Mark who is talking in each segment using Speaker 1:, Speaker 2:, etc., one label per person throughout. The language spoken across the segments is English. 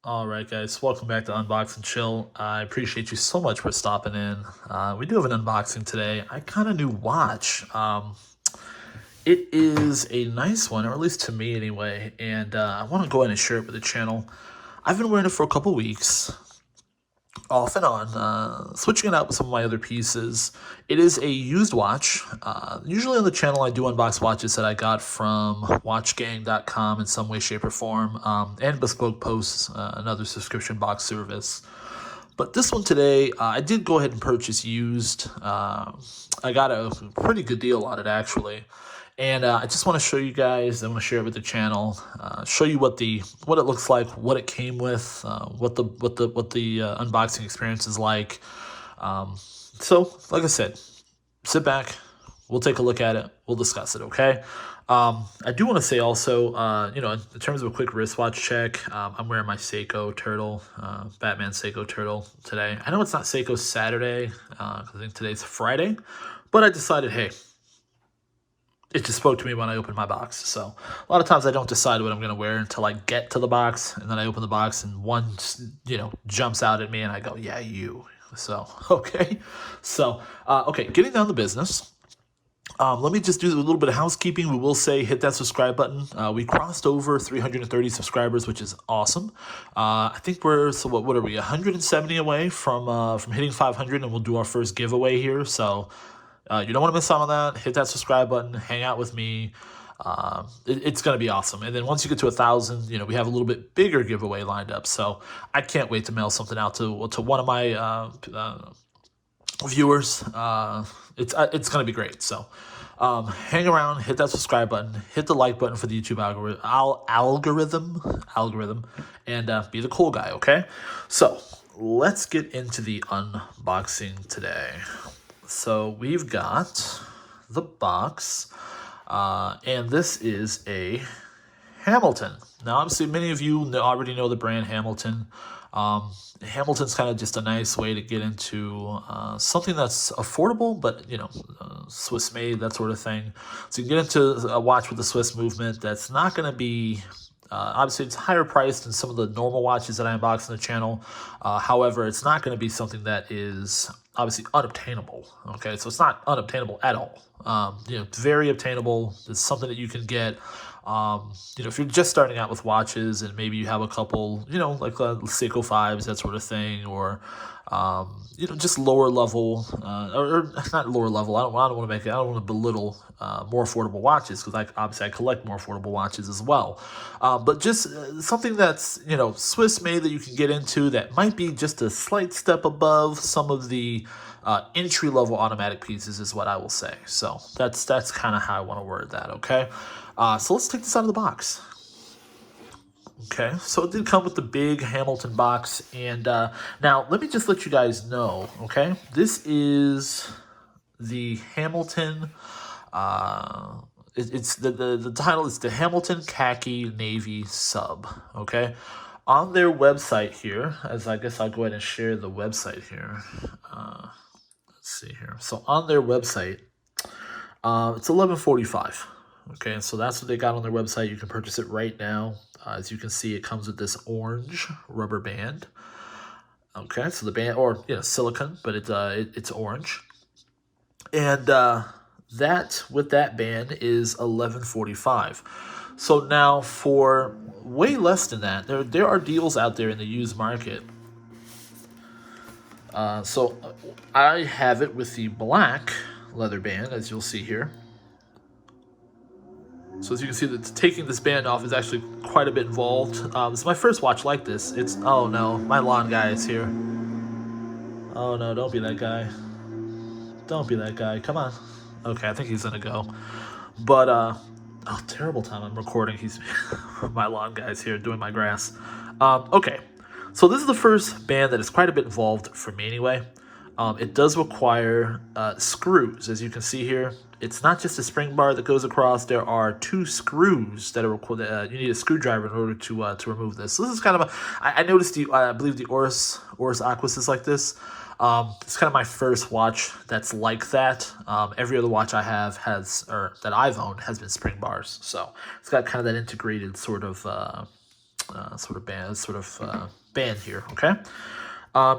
Speaker 1: All right, guys, welcome back to Unbox and Chill. I appreciate you so much for stopping in. We do have an unboxing today. I kind of new watch. It is a nice one, or at least to me anyway, and I want to go ahead and share it with the channel. I've been wearing it for a couple weeks, off and on, switching it out with some of my other pieces. It is a used watch. Usually on the channel, I do unbox watches that I got from watchgang.com in some way, shape, or form, and Bespoke Posts, another subscription box service. But this one today, I did go ahead and purchase used. I got a pretty good deal on it, actually. And I just want to show you guys. I want to share it with the channel. Show you what it looks like, what it came with, what the unboxing experience is like. So, like I said, sit back. We'll take a look at it. We'll discuss it. Okay. I do want to say also, in terms of a quick wristwatch check, I'm wearing my Seiko Turtle, Batman Seiko Turtle today. I know it's not Seiko Saturday, 'cause I think today's Friday, but I decided, hey, it just spoke to me when I opened my box. So a lot of times I don't decide what I'm going to wear until I get to the box, and then I open the box and one, jumps out at me and I go, yeah, you. So, okay. So, okay, getting down to business. Let me just do a little bit of housekeeping. We will say hit that subscribe button. We crossed over 330 subscribers, which is awesome. I think we're, so what are we, 170 away from hitting 500, and we'll do our first giveaway here. So you don't want to miss out on that. Hit that subscribe button. Hang out with me. It's going to be awesome. And then once you get to 1,000, we have a little bit bigger giveaway lined up. So I can't wait to mail something out to one of my viewers. It's going to be great. So hang around, hit that subscribe button, hit the like button for the YouTube algorithm, and be the cool guy. Okay. So let's get into the unboxing today. So we've got the box, and this is a Hamilton. Now, obviously, many of you already know the brand Hamilton. Hamilton's kind of just a nice way to get into something that's affordable, but Swiss made, that sort of thing. So you can get into a watch with the Swiss movement that's not going to be. Obviously, it's higher priced than some of the normal watches that I unbox on the channel. However, it's not going to be something that is obviously unobtainable. Okay, so it's not unobtainable at all. Very obtainable. It's something that you can get. If you're just starting out with watches and maybe you have a couple, like Seiko 5s, that sort of thing, or just lower level, or not lower level. I don't want to belittle more affordable watches, because I collect more affordable watches as well. But just something that's Swiss made that you can get into that might be just a slight step above some of the entry level automatic pieces is what I will say. So that's kind of how I want to word that. Okay. So let's take this out of the box. Okay, so it did come with the big Hamilton box, and now let me just let you guys know, okay? This is the Hamilton, it's the title is the Hamilton KHAKI Navy Sub, okay? On their website here, as I guess I'll go ahead and share the website here. Let's see here. So on their website, it's 1145. Okay, so that's what they got on their website. You can purchase it right now. As you can see, it comes with this orange rubber band. Okay, so the band, or silicone, but it's orange, and that with that band is 1145. So now for way less than that, there are deals out there in the used market. So I have it with the black leather band, as you'll see here. So as you can see, that taking this band off is actually quite a bit involved. This is my first watch like this. Oh no, my lawn guy is here. Oh no, don't be that guy. Don't be that guy. Come on. Okay, I think he's gonna go. But oh, terrible time I'm recording. He's my lawn guy's here doing my grass. Okay, so this is the first band that is quite a bit involved for me anyway. It does require screws, as you can see here. It's not just a spring bar that goes across. There are two screws that are you need a screwdriver in order to remove this. So this is kind of I noticed I believe the Oris Aquis is like this. It's kind of my first watch that's like that. Every other watch I have that I've owned has been spring bars. So it's got kind of that integrated sort of band here. Okay,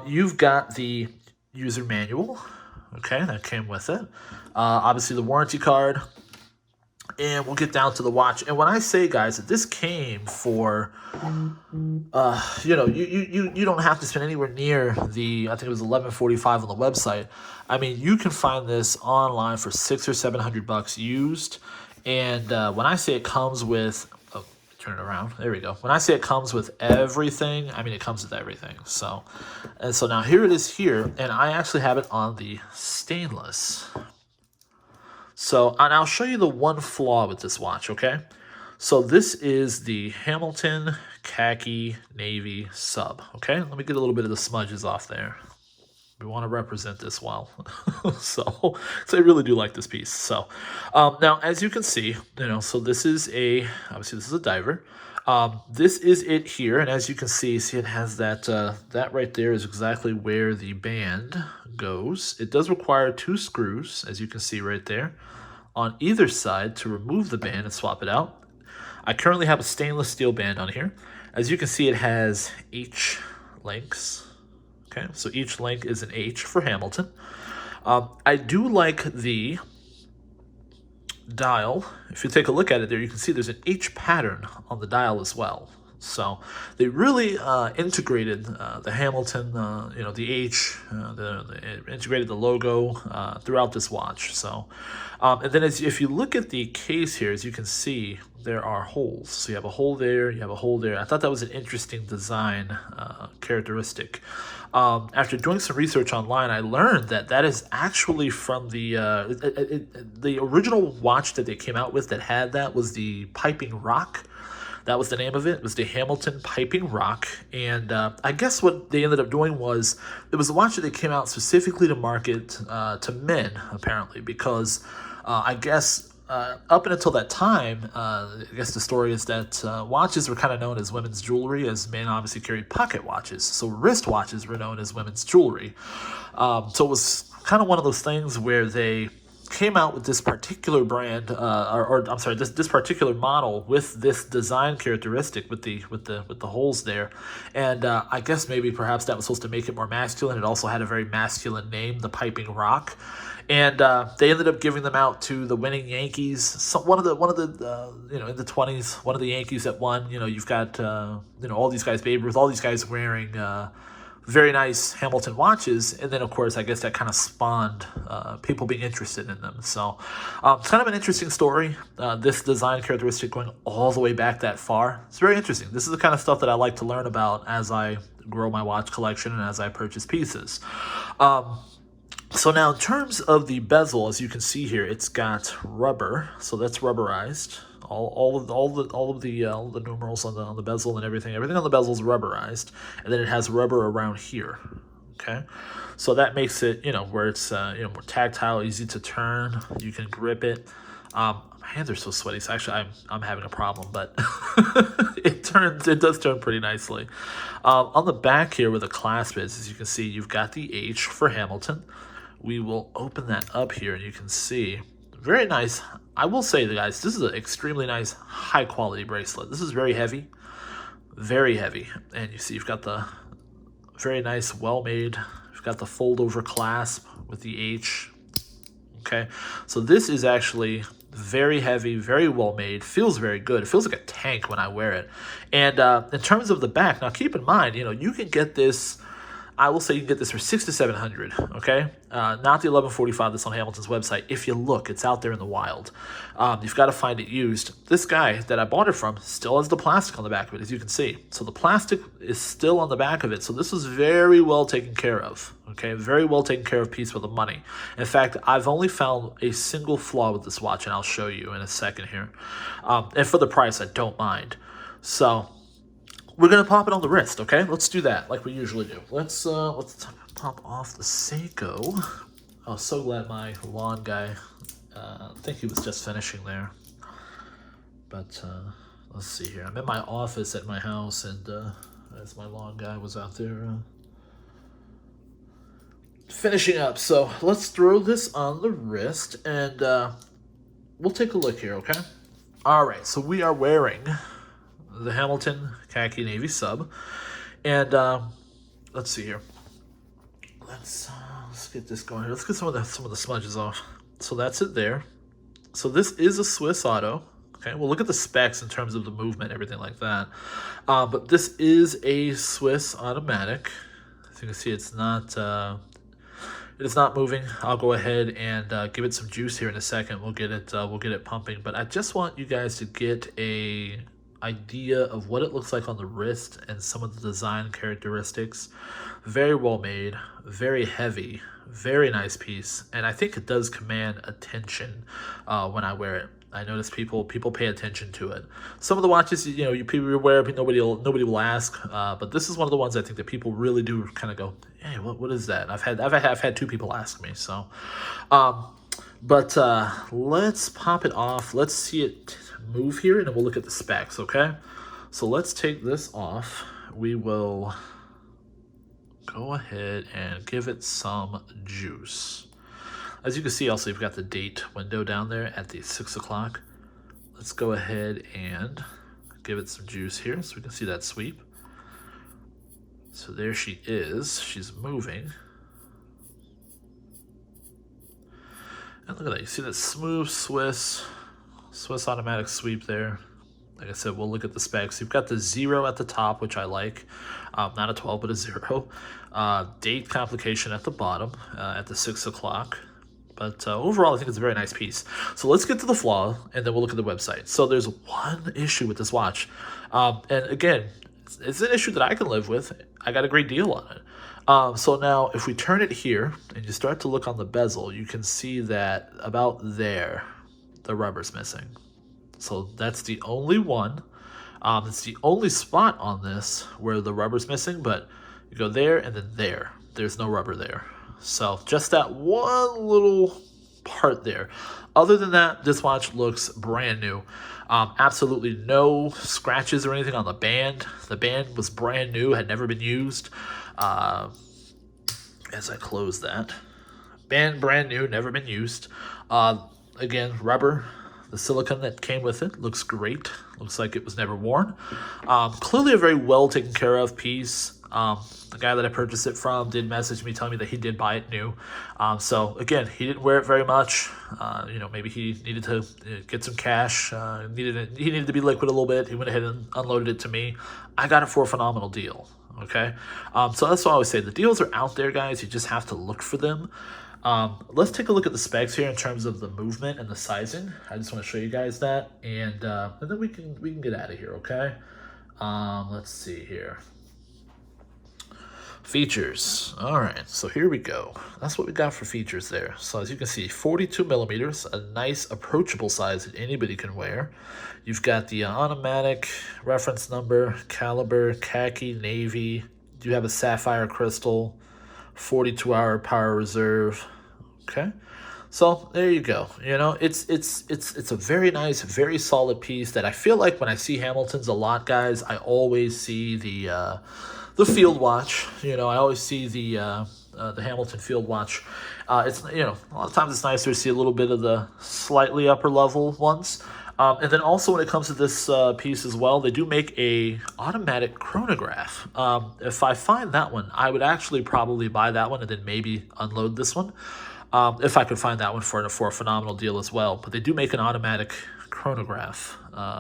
Speaker 1: you've got the user manual. Okay, that came with it. Obviously, the warranty card. And we'll get down to the watch. And when I say, guys, that this came for, you don't have to spend anywhere near I think it was $11.45 on the website. I mean, you can find this online for $600 or $700 used. And when I say it comes with, turn it around. There we go. When I say it comes with everything, I mean it comes with everything. So now here it is here, and I actually have it on the stainless. So, and I'll show you the one flaw with this watch, okay? So this is the Hamilton KHAKI Navy sub, okay? Let me get a little bit of the smudges off there. We want to represent this well. so I really do like this piece. So now, as you can see, so this is obviously this is a diver. This is it here, and as you can see it has that right there is exactly where the band goes. It does require 2 screws, as you can see right there, on either side to remove the band and swap it out. I currently have a stainless steel band on here. As you can see, it has H links. Okay, so each link is an H for Hamilton. I do like the dial. If you take a look at it there, you can see there's an H pattern on the dial as well. So they really integrated the Hamilton, the H, they integrated the logo throughout this watch. So, and then if you look at the case here, as you can see, there are holes. So you have a hole there, you have a hole there. I thought that was an interesting design characteristic. After doing some research online, I learned that is actually from the original watch that they came out with that had that was the Piping Rock. That was the name of it. It was the Hamilton Piping Rock. And I guess what they ended up doing was, it was a watch that they came out specifically to market to men, apparently, because I guess up until that time, I guess the story is that watches were kind of known as women's jewelry, as men obviously carried pocket watches. So wrist watches were known as women's jewelry. So it was kind of one of those things where they came out with this particular brand, this particular model with this design characteristic with the holes there, and I guess maybe perhaps that was supposed to make it more masculine. It also had a very masculine name, the Piping Rock, and they ended up giving them out to the winning Yankees. So one of the in the 20s, one of the Yankees that won. You've got all these guys, Babe Ruth, all these guys wearing very nice Hamilton watches, and then of course I guess that kind of spawned people being interested in them. So it's kind of an interesting story, this design characteristic going all the way back that far. It's very interesting. This is the kind of stuff that I like to learn about as I grow my watch collection and as I purchase pieces. So now in terms of the bezel, as you can see here, it's got rubber, so that's rubberized. All of the numerals on the bezel and everything on the bezel is rubberized, and then it has rubber around here. Okay, so that makes it where it's more tactile, easy to turn. You can grip it. My hands are so sweaty, so actually I'm having a problem, but it does turn pretty nicely. On the back here where the clasp is, as you can see, you've got the H for Hamilton. We will open that up here, and you can see very nice. I will say, guys, this is an extremely nice, high quality bracelet. This is very heavy, and you see you've got the very nice, well made. You've got the fold over clasp with the H. Okay, so this is actually very heavy, very well made, feels very good. It feels like a tank when I wear it. And in terms of the back, now keep in mind, you can get this. I will say you can get this for $600 to $700, okay? Not the $11.45 that's on Hamilton's website. If you look, it's out there in the wild. You've got to find it used. This guy that I bought it from still has the plastic on the back of it, as you can see. So the plastic is still on the back of it. So this was very well taken care of, okay? Very well taken care of piece for the money. In fact, I've only found a single flaw with this watch, and I'll show you in a second here. And for the price, I don't mind. So we're gonna pop it on the wrist, okay? Let's do that like we usually do. Let's pop off the Seiko. I was so glad my lawn guy, I think he was just finishing there. But let's see here. I'm in my office at my house, and as my lawn guy was out there finishing up. So let's throw this on the wrist, and we'll take a look here, okay? All right, so we are wearing the Hamilton khaki navy sub. And let's see here. Let's get this going here. Let's get some of the smudges off. So that's it there. So this is a Swiss Auto. Okay, we'll look at the specs in terms of the movement, everything like that. But this is a Swiss automatic. As you can see, it's not it is not moving. I'll go ahead and give it some juice here in a second. We'll get it pumping. But I just want you guys to get a idea of what it looks like on the wrist and some of the design characteristics. Very well made, very heavy, very nice piece, and I think it does command attention when I wear it. I notice people pay attention to it. Some of the watches, you people wear, but nobody will ask. But this is one of the ones I think that people really do kind of go, hey, what is that? I've had two people ask me. So, but let's pop it off. Let's see it move here, and then we'll look at the specs. Okay, so let's take this off. We will go ahead and give it some juice. As you can see, also, you've got the date window down there at the 6 o'clock. Let's go ahead and give it some juice here so we can see that sweep. So there she is. She's moving. And look at that. You see that smooth Swiss automatic sweep there. Like I said, we'll look at the specs. You've got the 0 at the top, which I like. Not a 12, but a 0. Date complication at the bottom at the 6 o'clock. But overall, I think it's a very nice piece. So let's get to the flaw, and then we'll look at the website. So there's one issue with this watch. And again, it's an issue that I can live with. I got a great deal on it. So now, if we turn it here, and you start to look on the bezel, you can see that about there, the rubber's missing. So that's the only one. It's the only spot on this where the rubber's missing, but you go there and then there. There's no rubber there. So just that one little part there. Other than that, this watch looks brand new. Absolutely no scratches or anything on the band. The band was brand new, had never been used. As I close that, band brand new, never been used. Again, rubber. The silicone that came with it looks great. Looks like it was never worn. Clearly a very well taken care of piece. The guy that I purchased it from did message me telling me that he did buy it new. So again, he didn't wear it very much. Maybe he needed to get some cash. He needed to be liquid a little bit. He went ahead and unloaded it to me. I got it for a phenomenal deal. Okay, so that's what I always say. The deals are out there, guys. You just have to look for them. Let's take a look at the specs here in terms of the movement and the sizing. I just want to show you guys that, and then we can get out of here. Okay. Let's see here. Features. All right, so here we go. That's what we got for features there. So as you can see, 42 millimeters, a nice approachable size that anybody can wear. You've got the automatic reference number, caliber, khaki, navy. You have a sapphire crystal, 42-hour power reserve. Okay, so there you go. It's a very nice, very solid piece that I feel like when I see Hamiltons a lot, guys, I always see the field watch. I always see the Hamilton field watch. It's a lot of times it's nicer to see a little bit of the slightly upper level ones. And then also when it comes to this piece as well, they do make a automatic chronograph. If I find that one, I would actually probably buy that one and then maybe unload this one. If I could find that one for a phenomenal deal as well. But they do make an automatic chronograph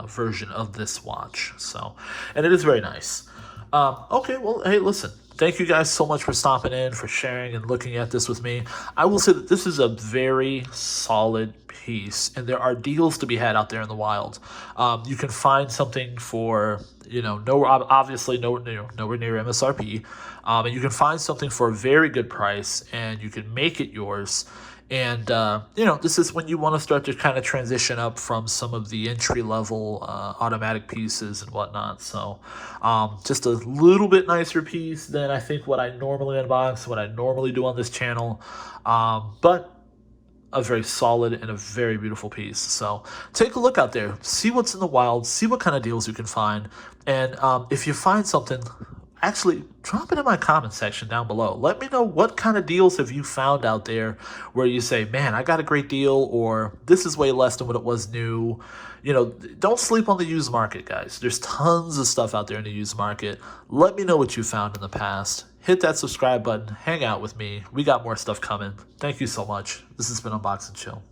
Speaker 1: version of this watch. And it is very nice. Okay, well, hey, listen. Thank you guys so much for stopping in, for sharing and looking at this with me. I will say that this is a very solid piece, and there are deals to be had out there in the wild. You can find something for, obviously nowhere near MSRP, and you can find something for a very good price, and you can make it yours. And, this is when you want to start to kind of transition up from some of the entry-level automatic pieces and whatnot. So just a little bit nicer piece than I think what I normally unbox, what I normally do on this channel. But a very solid and a very beautiful piece. So take a look out there. See what's in the wild. See what kind of deals you can find. And if you find something, Actually, drop it in my comment section down below. Let me know what kind of deals have you found out there where you say, man, I got a great deal, or this is way less than what it was new. You know, don't sleep on the used market, guys. There's tons of stuff out there in the used market. Let me know what you found in the past. Hit that subscribe button. Hang out with me. We got more stuff coming. Thank you so much. This has been Unbox and Chill.